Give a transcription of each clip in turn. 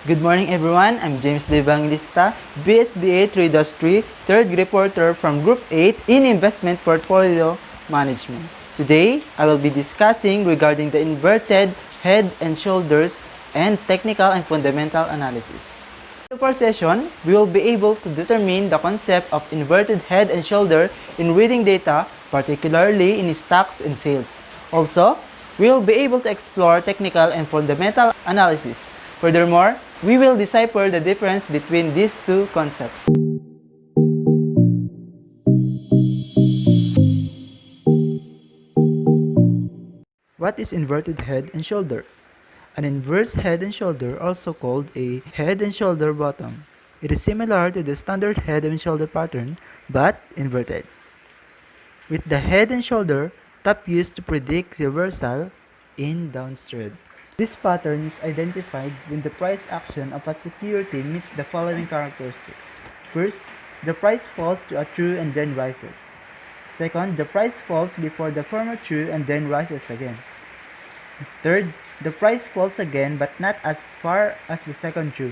Good morning everyone, I'm James De Evangelista, BSBA 3-3, third reporter from Group 8 in Investment Portfolio Management. Today, I will be discussing regarding the inverted head and shoulders and technical and fundamental analysis. In the first session, we will be able to determine the concept of inverted head and shoulder in reading data, particularly in stocks and sales. Also, we will be able to explore technical and fundamental analysis. Furthermore, we will decipher the difference between these two concepts. What is inverted head and shoulder? An inverse head and shoulder, also called a head and shoulder bottom. It is similar to the standard head and shoulder pattern, but inverted. With the head and shoulder top used to predict reversal in downtrend. This pattern is identified when the price action of a security meets the following characteristics. First, the price falls to a true and then rises. Second, the price falls before the former true and then rises again. Third, the price falls again but not as far as the second true.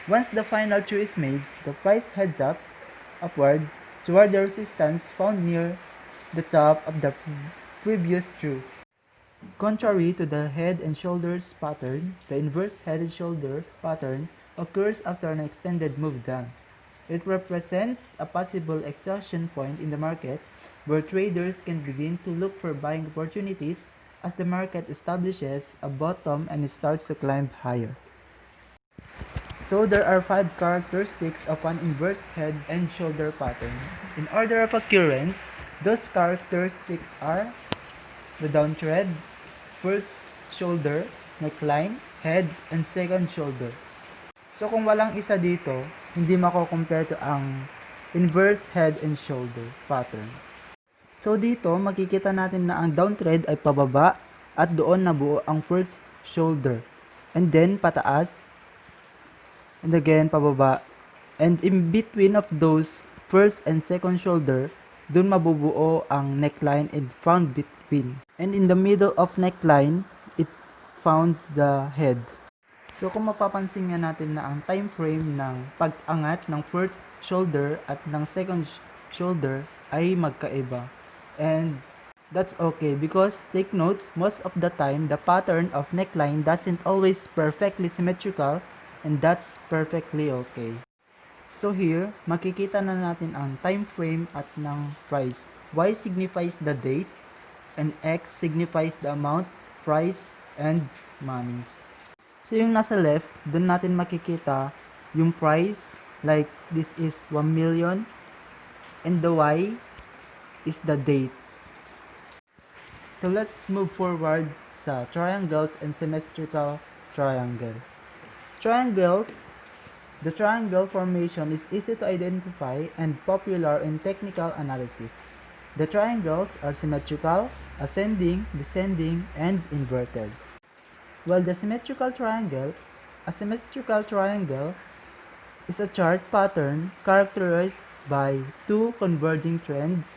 Once the final true is made, the price heads upward toward the resistance found near the top of the previous true. Contrary to the head and shoulders pattern, the inverse head and shoulder pattern occurs after an extended move down. It represents a possible exhaustion point in the market where traders can begin to look for buying opportunities as the market establishes a bottom and starts to climb higher. So there are 5 characteristics of an inverse head and shoulder pattern. In order of occurrence, those characteristics are the downtrend, first shoulder, neckline, head, and second shoulder. So kung walang isa dito, hindi makukumpleto ang inverse head and shoulder pattern. So dito, makikita natin na ang downtrend ay pababa at doon nabuo ang first shoulder. And then pataas, and again pababa. And in between of those first and second shoulder, doon mabubuo ang neckline and found between. And in the middle of neckline, it founds the head. So kung mapapansin nga natin na ang time frame ng pag-angat ng first shoulder at ng second shoulder ay magkaiba. And that's okay because take note, most of the time the pattern of neckline doesn't always perfectly symmetrical, and that's perfectly okay. So here, makikita na natin ang time frame at ng price. Y signifies the date and X signifies the amount, price, and money. So yung nasa left, doon natin makikita yung price, like this is 1 million, and the Y is the date. So let's move forward sa triangles and symmetrical triangle. Triangles. The triangle formation is easy to identify and popular in technical analysis. The triangles are symmetrical, ascending, descending, and inverted. While a symmetrical triangle is a chart pattern characterized by two converging trend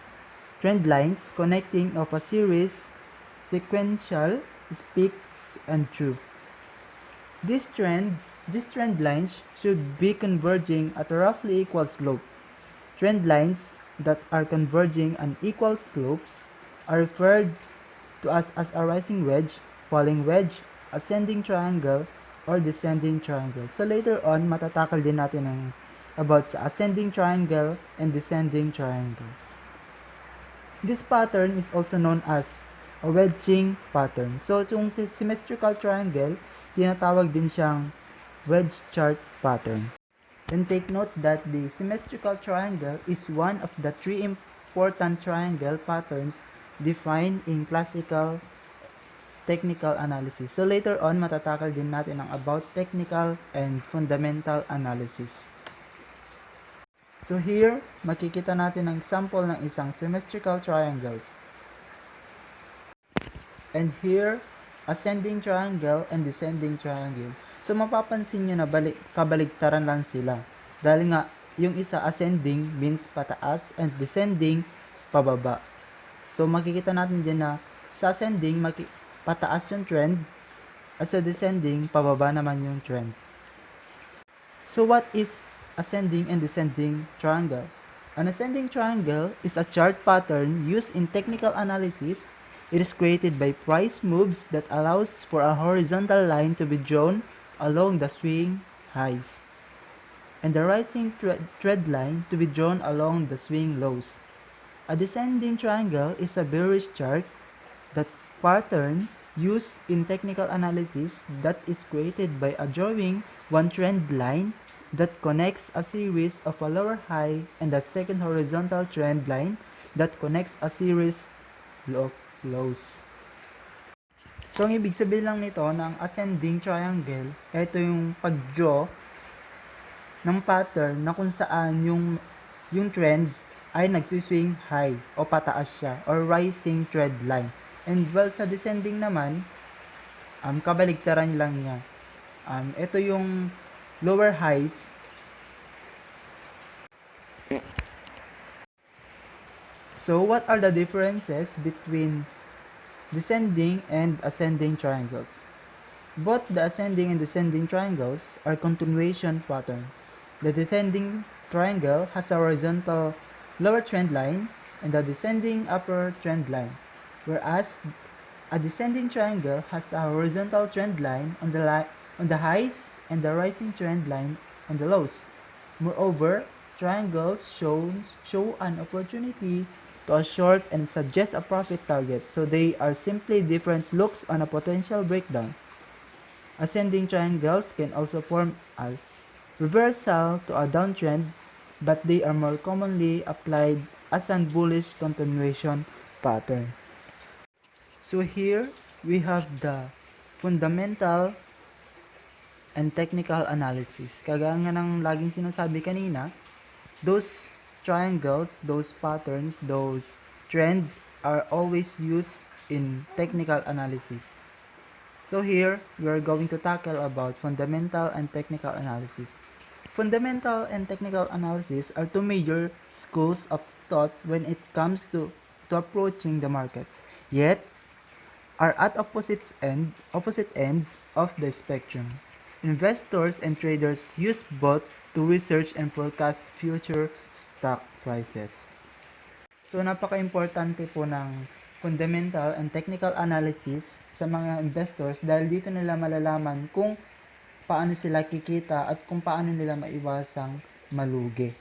lines connecting of a series, sequential, peaks, and true. These trend lines should be converging at a roughly equal slope. Trend lines that are converging on equal slopes are referred to as a rising wedge, falling wedge, ascending triangle, or descending triangle. So later on, matatakal din natin about sa ascending triangle and descending triangle. This pattern is also known as a wedging pattern. So itong symmetrical triangle, tinatawag din siyang wedge chart pattern. And take note that the symmetrical triangle is one of the 3 important triangle patterns defined in classical technical analysis. So later on, matatakal din natin ang about technical and fundamental analysis. So here, makikita natin ang example ng isang symmetrical triangles. And here, ascending triangle and descending triangle. So mapapansin nyo na kabaligtaran lang sila. Dahil nga, yung isa ascending means pataas and descending pababa. So makikita natin din na sa ascending pataas yung trend, at sa descending pababa naman yung trend. So what is ascending and descending triangle? An ascending triangle is a chart pattern used in technical analysis. It is created by price moves that allows for a horizontal line to be drawn along the swing highs and the rising trend line to be drawn along the swing lows. A descending triangle is a bearish chart that pattern used in technical analysis that is created by a drawing one trend line that connects a series of a lower high and a second horizontal trend line that connects a series of lows. So, ang ibig sabihin lang nito ng ascending triangle, ito yung pag-draw ng pattern na kung saan yung trends ay nagsiswing high o pataas siya or rising trend line. And well, sa descending naman, kabaligtaran lang niya. Ito yung lower highs. So, what are the differences between descending and ascending triangles? Both the ascending and descending triangles are continuation pattern. The descending triangle has a horizontal lower trend line and a descending upper trend line, whereas a descending triangle has a horizontal trend line on the highs and the rising trend line on the lows. Moreover, triangles show an opportunity to a short and suggest a profit target, so they are simply different looks on a potential breakdown. Ascending triangles can also form as reversal to a downtrend, but they are more commonly applied as a bullish continuation pattern. So here we have the fundamental and technical analysis. Kagaya nga ng laging sinasabi kanina, those triangles, those patterns, those trends are always used in technical analysis. So here, we are going to tackle about fundamental and technical analysis. Fundamental and technical analysis are two major schools of thought when it comes to approaching the markets, yet are at opposite ends of the spectrum. Investors and traders use both to research and forecast future stock prices. So napaka-importante po ng fundamental and technical analysis sa mga investors dahil dito nila malalaman kung paano sila kikita at kung paano nila maiwasang malugi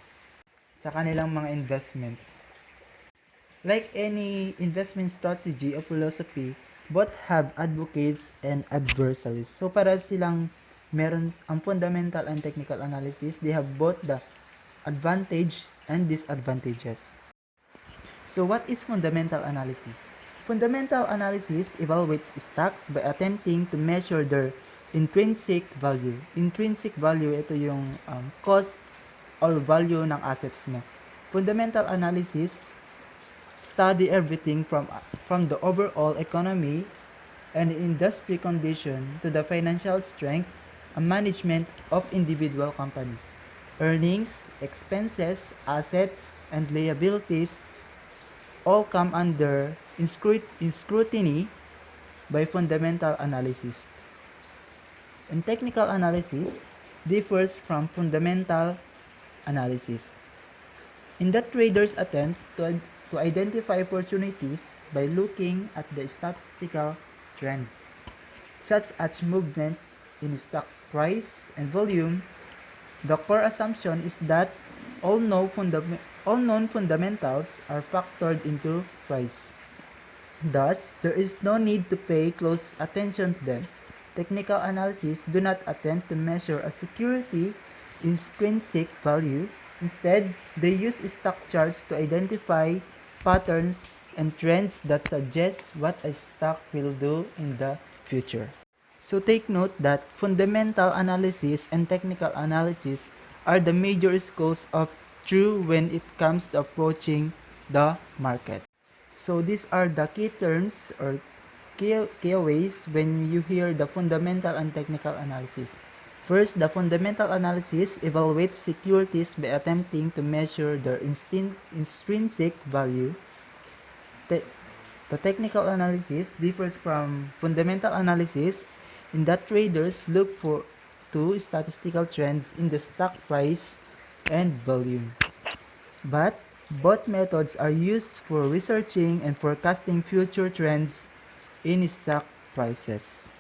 sa kanilang mga investments. Like any investment strategy or philosophy, both have advocates and adversaries. So para silang meron ang fundamental and technical analysis, they have both the advantage and disadvantages. So what is fundamental analysis? Fundamental analysis evaluates stocks by attempting to measure their intrinsic value. Intrinsic value, ito yung cost or value ng assets mo. Fundamental analysis study everything from the overall economy and industry condition to the financial strength and management of individual companies. Earnings, expenses, assets, and liabilities all come under scrutiny by fundamental analysis. And technical analysis differs from fundamental analysis in that traders attempt to identify opportunities by looking at the statistical trends, such as movement in stock price and volume. The core assumption is that all known fundamentals are factored into price. Thus, there is no need to pay close attention to them. Technical analysis do not attempt to measure a security intrinsic value. Instead, they use stock charts to identify patterns and trends that suggest what a stock will do in the future. So take note that fundamental analysis and technical analysis are the major schools of thought when it comes to approaching the market. So these are the key terms or key ways when you hear the fundamental and technical analysis. First, the fundamental analysis evaluates securities by attempting to measure their intrinsic value. The technical analysis differs from fundamental analysis in that traders look to statistical trends in the stock price and volume. But both methods are used for researching and forecasting future trends in stock prices.